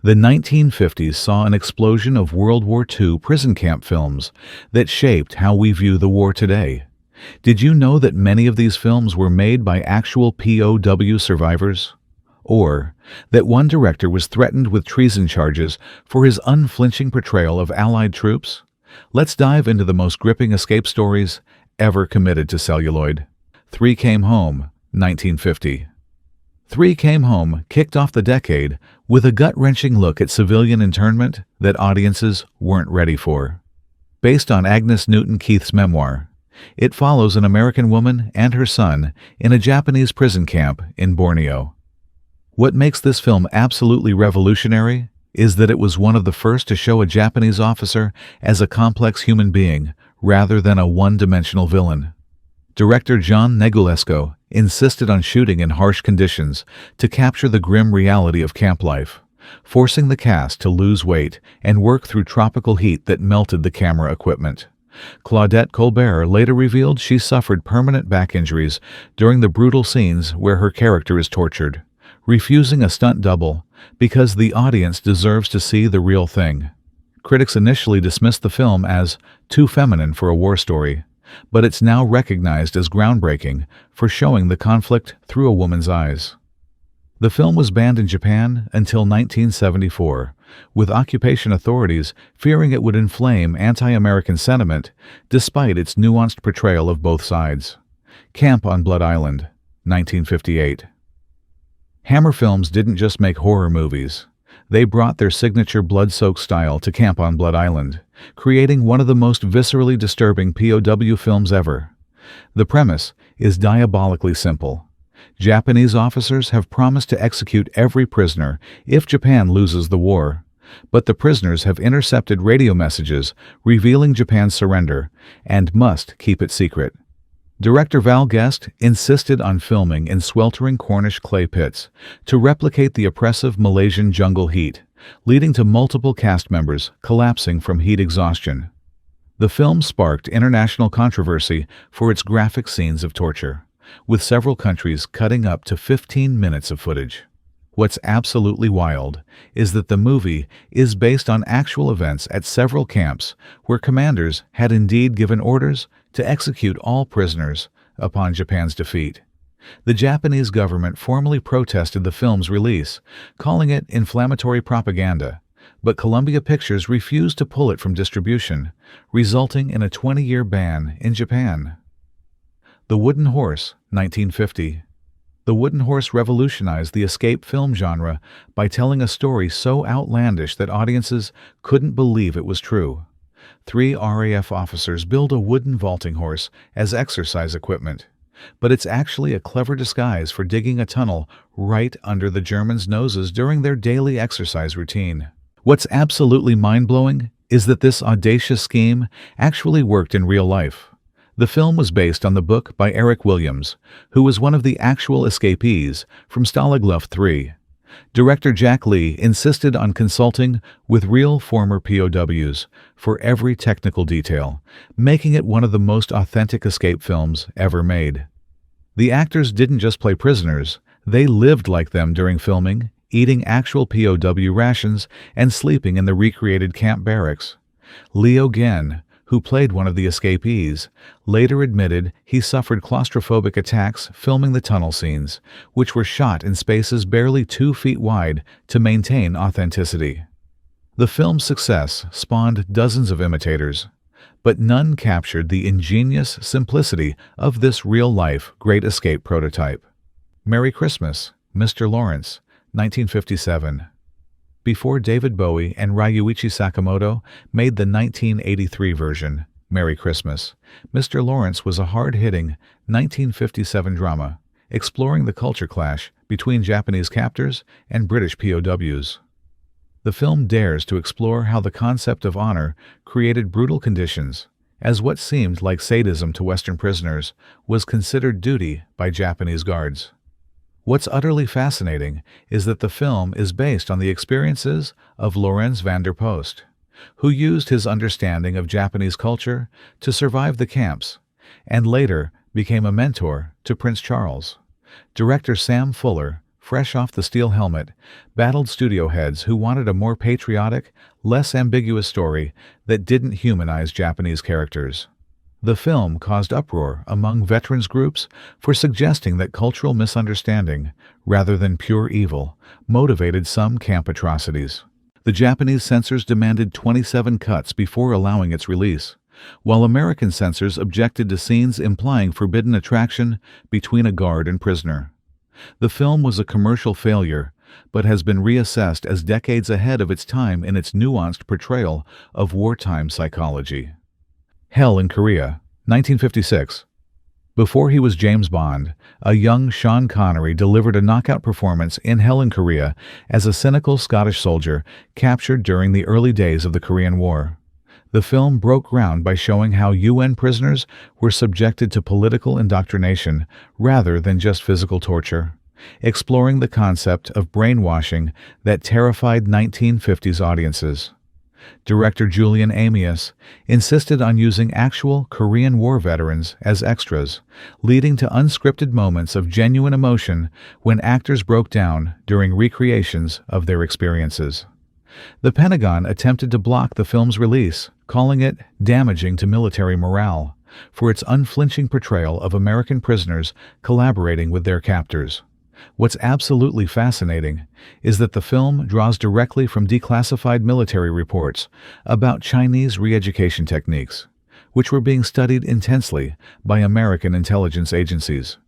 The 1950s saw an explosion of World War II prison camp films that shaped how we view the war today. Did you know that many of these films were made by actual POW survivors? Or that one director was threatened with treason charges for his unflinching portrayal of Allied troops? Let's dive into the most gripping escape stories ever committed to celluloid. Three Came Home, 1950. Three Came Home kicked off the decade with a gut-wrenching look at civilian internment that audiences weren't ready for. Based on Agnes Newton Keith's memoir, it follows an American woman and her son in a Japanese prison camp in Borneo. What makes this film absolutely revolutionary is that it was one of the first to show a Japanese officer as a complex human being rather than a one-dimensional villain. Director John Negulesco insisted on shooting in harsh conditions to capture the grim reality of camp life, forcing the cast to lose weight and work through tropical heat that melted the camera equipment. Claudette Colbert later revealed she suffered permanent back injuries during the brutal scenes where her character is tortured, refusing a stunt double because the audience deserves to see the real thing. Critics initially dismissed the film as too feminine for a war story, but it's now recognized as groundbreaking for showing the conflict through a woman's eyes. The film was banned in Japan until 1974, with occupation authorities fearing it would inflame anti-American sentiment despite its nuanced portrayal of both sides. Camp on Blood Island, 1958. Hammer Films didn't just make horror movies. They brought their signature blood-soaked style to Camp on Blood Island, creating one of the most viscerally disturbing POW films ever. The premise is diabolically simple. Japanese officers have promised to execute every prisoner if Japan loses the war, but the prisoners have intercepted radio messages revealing Japan's surrender and must keep it secret. Director Val Guest insisted on filming in sweltering Cornish clay pits to replicate the oppressive Malaysian jungle heat, leading to multiple cast members collapsing from heat exhaustion. The film sparked international controversy for its graphic scenes of torture, with several countries cutting up to 15 minutes of footage. What's absolutely wild is that the movie is based on actual events at several camps where commanders had indeed given orders to execute all prisoners upon Japan's defeat. The Japanese government formally protested the film's release, calling it inflammatory propaganda, but Columbia Pictures refused to pull it from distribution, resulting in a 20-year ban in Japan. The Wooden Horse, 1950. The Wooden Horse revolutionized the escape film genre by telling a story so outlandish that audiences couldn't believe it was true. Three RAF officers build a wooden vaulting horse as exercise equipment, but it's actually a clever disguise for digging a tunnel right under the Germans' noses during their daily exercise routine. What's absolutely mind-blowing is that this audacious scheme actually worked in real life. The film was based on the book by Eric Williams, who was one of the actual escapees from Stalag Luft III. Director Jack Lee insisted on consulting with real former POWs for every technical detail, making it one of the most authentic escape films ever made. The actors didn't just play prisoners, they lived like them during filming, eating actual POW rations and sleeping in the recreated camp barracks. Leo Genn, who played one of the escapees, later admitted he suffered claustrophobic attacks filming the tunnel scenes, which were shot in spaces barely 2 feet wide to maintain authenticity. The film's success spawned dozens of imitators, but none captured the ingenious simplicity of this real-life Great Escape prototype. Merry Christmas, Mr. Lawrence, 1957. Before David Bowie and Ryuichi Sakamoto made the 1983 version, Merry Christmas, Mr. Lawrence was a hard-hitting 1957 drama, exploring the culture clash between Japanese captors and British POWs. The film dares to explore how the concept of honor created brutal conditions, as what seemed like sadism to Western prisoners was considered duty by Japanese guards. What's utterly fascinating is that the film is based on the experiences of Lorenz van der Post, who used his understanding of Japanese culture to survive the camps, and later became a mentor to Prince Charles. Director Sam Fuller fresh off the steel helmet, battled studio heads who wanted a more patriotic, less ambiguous story that didn't humanize Japanese characters. The film caused uproar among veterans groups for suggesting that cultural misunderstanding, rather than pure evil, motivated some camp atrocities. The Japanese censors demanded 27 cuts before allowing its release, while American censors objected to scenes implying forbidden attraction between a guard and prisoner. The film was a commercial failure, but has been reassessed as decades ahead of its time in its nuanced portrayal of wartime psychology. Hell in Korea, 1956. Before he was James Bond, a young Sean Connery delivered a knockout performance in Hell in Korea as a cynical Scottish soldier captured during the early days of the Korean War. The film broke ground by showing how UN prisoners were subjected to political indoctrination rather than just physical torture, exploring the concept of brainwashing that terrified 1950s audiences. Director Julian Amias insisted on using actual Korean War veterans as extras, leading to unscripted moments of genuine emotion when actors broke down during recreations of their experiences. The Pentagon attempted to block the film's release, calling it damaging to military morale for its unflinching portrayal of American prisoners collaborating with their captors. What's absolutely fascinating is that the film draws directly from declassified military reports about Chinese re-education techniques, which were being studied intensely by American intelligence agencies.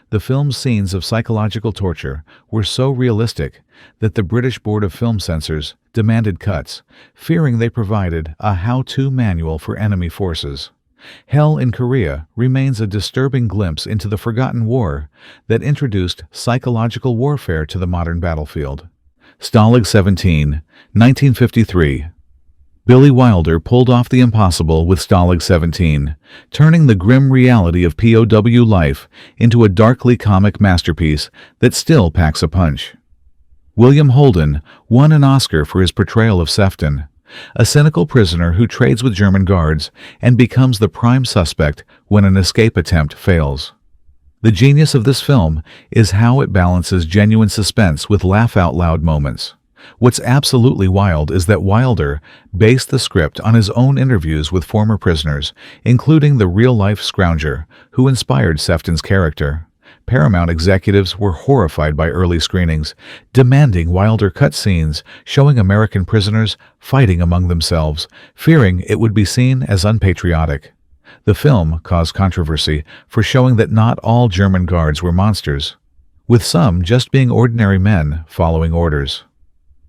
The film's scenes of psychological torture were so realistic that the British Board of Film Censors demanded cuts, fearing they provided a how-to manual for enemy forces. Hell in Korea remains a disturbing glimpse into the forgotten war that introduced psychological warfare to the modern battlefield. Stalag 17, 1953. Billy Wilder pulled off the impossible with Stalag 17, turning the grim reality of POW life into a darkly comic masterpiece that still packs a punch. William Holden won an Oscar for his portrayal of Sefton, a cynical prisoner who trades with German guards and becomes the prime suspect when an escape attempt fails. The genius of this film is how it balances genuine suspense with laugh-out-loud moments. What's absolutely wild is that Wilder based the script on his own interviews with former prisoners, including the real-life Scrounger, who inspired Sefton's character. Paramount executives were horrified by early screenings, demanding Wilder cut scenes showing American prisoners fighting among themselves, fearing it would be seen as unpatriotic. The film caused controversy for showing that not all German guards were monsters, with some just being ordinary men following orders.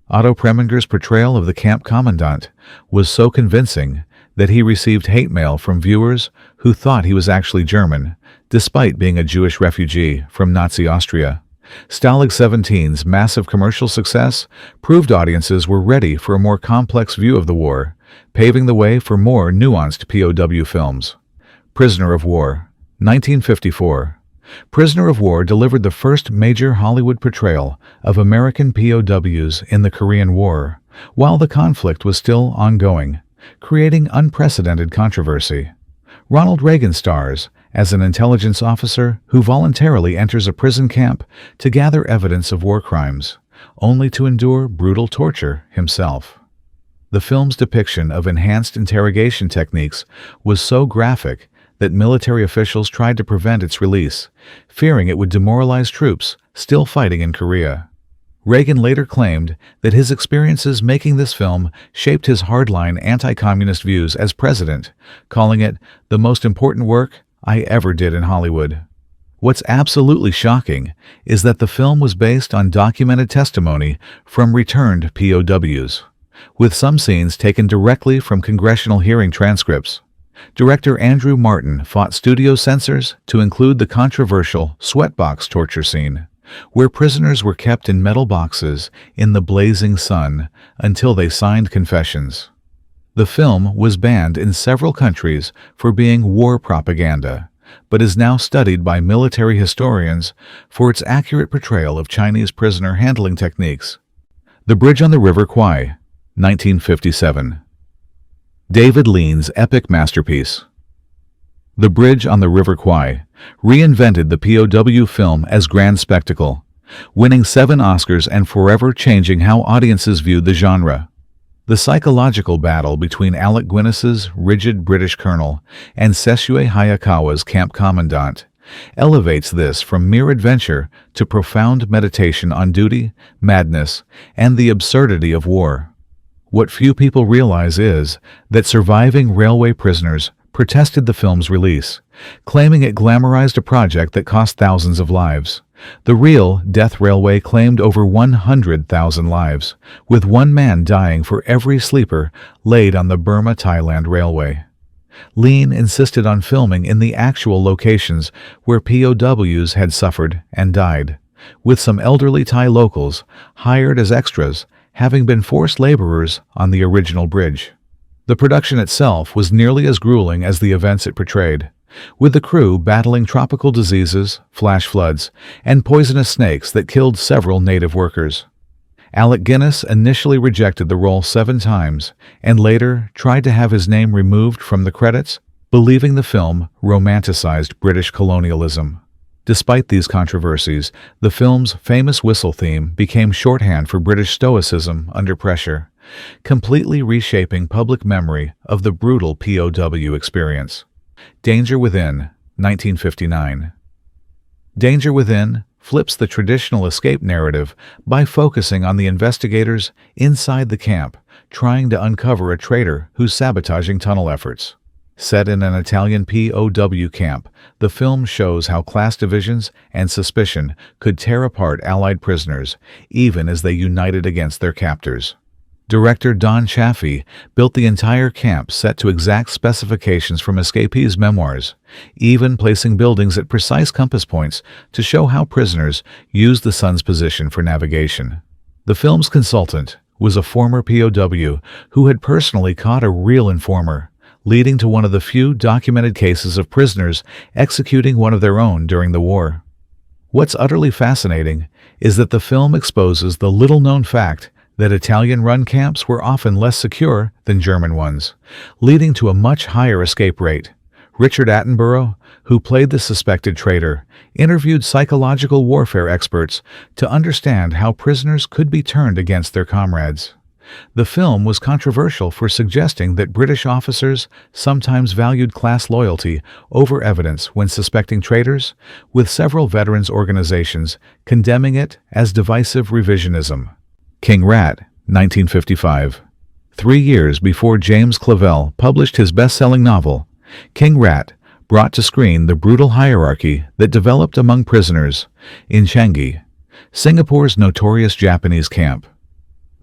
Otto Preminger's portrayal of the camp commandant was so convincing that he received hate mail from viewers who thought he was actually German, despite being a Jewish refugee from Nazi Austria. Stalag 17's massive commercial success proved audiences were ready for a more complex view of the war, paving the way for more nuanced POW films. Prisoner of War, 1954. Prisoner of War delivered the first major Hollywood portrayal of American POWs in the Korean War, while the conflict was still ongoing, creating unprecedented controversy. Ronald Reagan stars as an intelligence officer who voluntarily enters a prison camp to gather evidence of war crimes, only to endure brutal torture himself. The film's depiction of enhanced interrogation techniques was so graphic that military officials tried to prevent its release, fearing it would demoralize troops still fighting in Korea. Reagan later claimed that his experiences making this film shaped his hardline anti-communist views as president, calling it the most important work I ever did in Hollywood. What's absolutely shocking is that the film was based on documented testimony from returned POWs, with some scenes taken directly from congressional hearing transcripts. Director Andrew Martin fought studio censors to include the controversial sweatbox torture scene, where prisoners were kept in metal boxes in the blazing sun until they signed confessions. The film was banned in several countries for being war propaganda, but is now studied by military historians for its accurate portrayal of Chinese prisoner handling techniques. The Bridge on the River Kwai, 1957. David Lean's epic masterpiece. The Bridge on the River Kwai reinvented the POW film as grand spectacle, winning 7 Oscars and forever changing how audiences viewed the genre. The psychological battle between Alec Guinness's rigid British colonel and Sessue Hayakawa's camp commandant elevates this from mere adventure to profound meditation on duty, madness, and the absurdity of war. What few people realize is that surviving railway prisoners protested the film's release, claiming it glamorized a project that cost thousands of lives. The real Death Railway claimed over 100,000 lives, with one man dying for every sleeper laid on the Burma-Thailand Railway. Lean insisted on filming in the actual locations where POWs had suffered and died, with some elderly Thai locals hired as extras, having been forced laborers on the original bridge. The production itself was nearly as grueling as the events it portrayed, with the crew battling tropical diseases, flash floods, and poisonous snakes that killed several native workers. Alec Guinness initially rejected the role 7 times and later tried to have his name removed from the credits, believing the film romanticized British colonialism. Despite these controversies, the film's famous whistle theme became shorthand for British stoicism under pressure, completely reshaping public memory of the brutal POW experience. Danger Within, 1959. Danger Within flips the traditional escape narrative by focusing on the investigators inside the camp, trying to uncover a traitor who's sabotaging tunnel efforts. Set in an Italian POW camp, the film shows how class divisions and suspicion could tear apart Allied prisoners, even as they united against their captors. Director Don Chaffee built the entire camp set to exact specifications from escapees' memoirs, even placing buildings at precise compass points to show how prisoners used the sun's position for navigation. The film's consultant was a former POW who had personally caught a real informer, leading to one of the few documented cases of prisoners executing one of their own during the war. What's utterly fascinating is that the film exposes the little-known fact that Italian-run camps were often less secure than German ones, leading to a much higher escape rate. Richard Attenborough, who played the suspected traitor, interviewed psychological warfare experts to understand how prisoners could be turned against their comrades. The film was controversial for suggesting that British officers sometimes valued class loyalty over evidence when suspecting traitors, with several veterans organizations condemning it as divisive revisionism. King Rat, 1955. 3 years before James Clavell published his best-selling novel, King Rat brought to screen the brutal hierarchy that developed among prisoners in Changi, Singapore's notorious Japanese camp.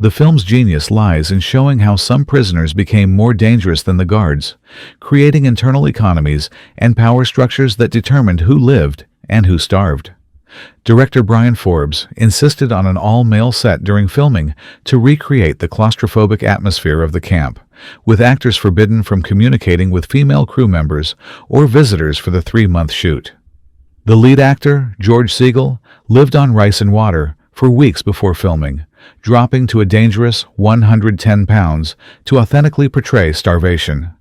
The film's genius lies in showing how some prisoners became more dangerous than the guards, creating internal economies and power structures that determined who lived and who starved. Director Brian Forbes insisted on an all-male set during filming to recreate the claustrophobic atmosphere of the camp, with actors forbidden from communicating with female crew members or visitors for the 3-month shoot. The lead actor, George Segal, lived on rice and water for weeks before filming, dropping to a dangerous 110 pounds to authentically portray starvation.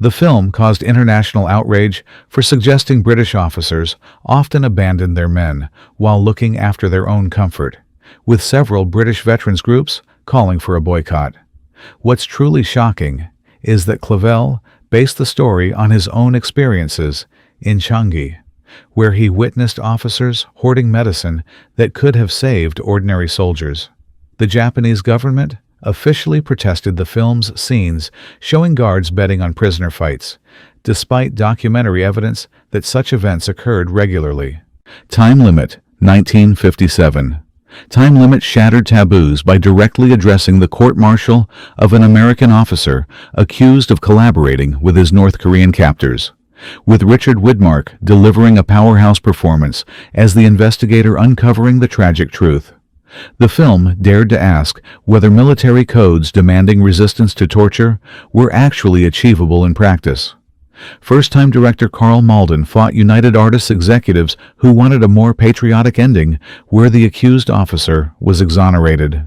The film caused international outrage for suggesting British officers often abandoned their men while looking after their own comfort, with several British veterans groups calling for a boycott. What's truly shocking is that Clavell based the story on his own experiences in Changi, where he witnessed officers hoarding medicine that could have saved ordinary soldiers. The Japanese government officially protested the film's scenes showing guards betting on prisoner fights, despite documentary evidence that such events occurred regularly. Time Limit, 1957. Time Limit shattered taboos by directly addressing the court-martial of an American officer accused of collaborating with his North Korean captors, with Richard Widmark delivering a powerhouse performance as the investigator uncovering the tragic truth. The film dared to ask whether military codes demanding resistance to torture were actually achievable in practice. First-time director Carl Malden fought United Artists executives who wanted a more patriotic ending where the accused officer was exonerated.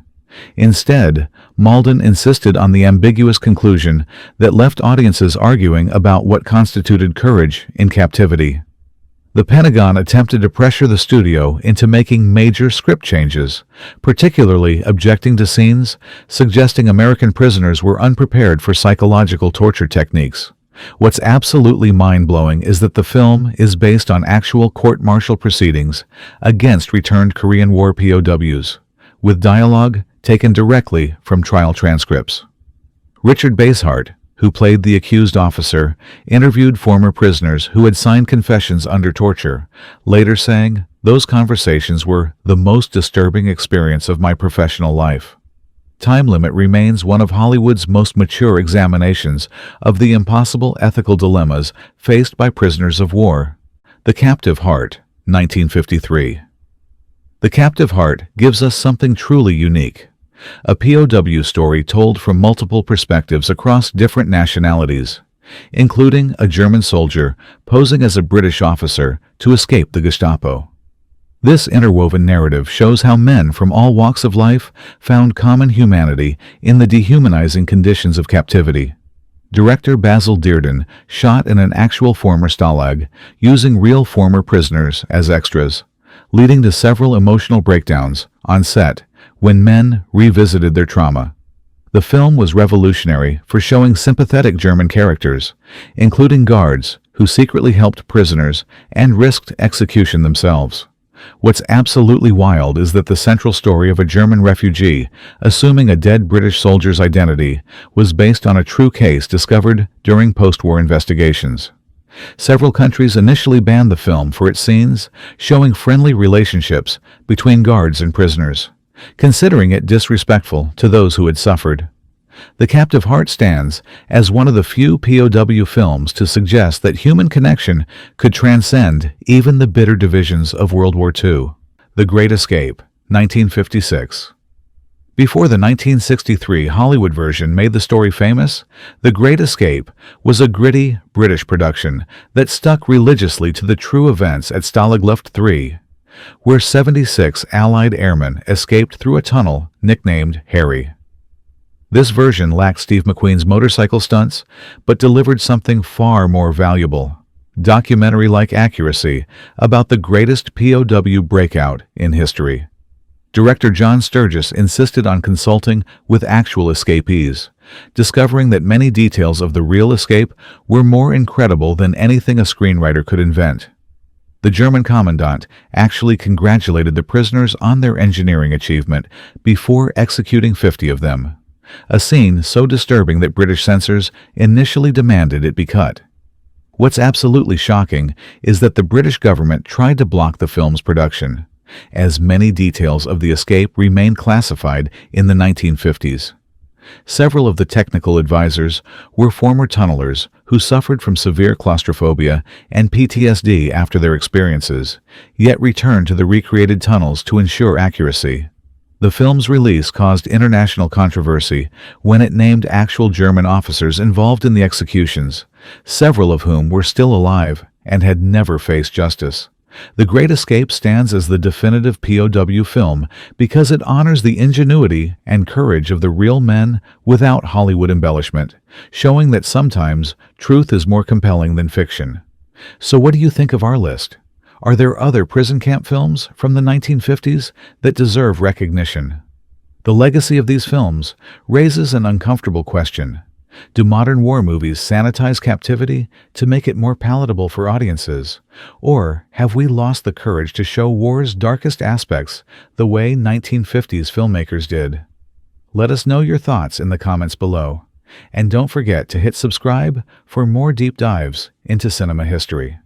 Instead, Malden insisted on the ambiguous conclusion that left audiences arguing about what constituted courage in captivity. The Pentagon attempted to pressure the studio into making major script changes, particularly objecting to scenes suggesting American prisoners were unprepared for psychological torture techniques. What's absolutely mind-blowing is that the film is based on actual court-martial proceedings against returned Korean War POWs, with dialogue taken directly from trial transcripts. Richard Basehart, who played the accused officer, interviewed former prisoners who had signed confessions under torture, later saying, "Those conversations were the most disturbing experience of my professional life." Time Limit remains one of Hollywood's most mature examinations of the impossible ethical dilemmas faced by prisoners of war. The Captive Heart, 1953. The Captive Heart gives us something truly unique. A POW story told from multiple perspectives across different nationalities, including a German soldier posing as a British officer to escape the Gestapo. This interwoven narrative shows how men from all walks of life found common humanity in the dehumanizing conditions of captivity. Director Basil Dearden shot in an actual former stalag, using real former prisoners as extras, leading to several emotional breakdowns on set when men revisited their trauma. The film was revolutionary for showing sympathetic German characters, including guards who secretly helped prisoners and risked execution themselves. What's absolutely wild is that the central story of a German refugee assuming a dead British soldier's identity was based on a true case discovered during post-war investigations. Several countries initially banned the film for its scenes showing friendly relationships between guards and prisoners, considering it disrespectful to those who had suffered. The Captive Heart stands as one of the few POW films to suggest that human connection could transcend even the bitter divisions of World War II. The Great Escape, 1956. Before the 1963 Hollywood version made the story famous, The Great Escape was a gritty British production that stuck religiously to the true events at Stalag Luft 3, where 76 Allied airmen escaped through a tunnel nicknamed Harry. This version lacked Steve McQueen's motorcycle stunts, but delivered something far more valuable: documentary-like accuracy about the greatest POW breakout in history. Director John Sturges insisted on consulting with actual escapees, discovering that many details of the real escape were more incredible than anything a screenwriter could invent. The German commandant actually congratulated the prisoners on their engineering achievement before executing 50 of them. A scene so disturbing that British censors initially demanded it be cut. What's absolutely shocking is that the British government tried to block the film's production, as many details of the escape remain classified in the 1950s. Several of the technical advisors were former tunnelers who suffered from severe claustrophobia and PTSD after their experiences, yet returned to the recreated tunnels to ensure accuracy. The film's release caused international controversy when it named actual German officers involved in the executions, several of whom were still alive and had never faced justice. The Great Escape stands as the definitive POW film because it honors the ingenuity and courage of the real men without Hollywood embellishment, showing that sometimes truth is more compelling than fiction. So what do you think of our list? Are there other prison camp films from the 1950s that deserve recognition? The legacy of these films raises an uncomfortable question. Do modern war movies sanitize captivity to make it more palatable for audiences? Or have we lost the courage to show war's darkest aspects the way 1950s filmmakers did? Let us know your thoughts in the comments below. And don't forget to hit subscribe for more deep dives into cinema history.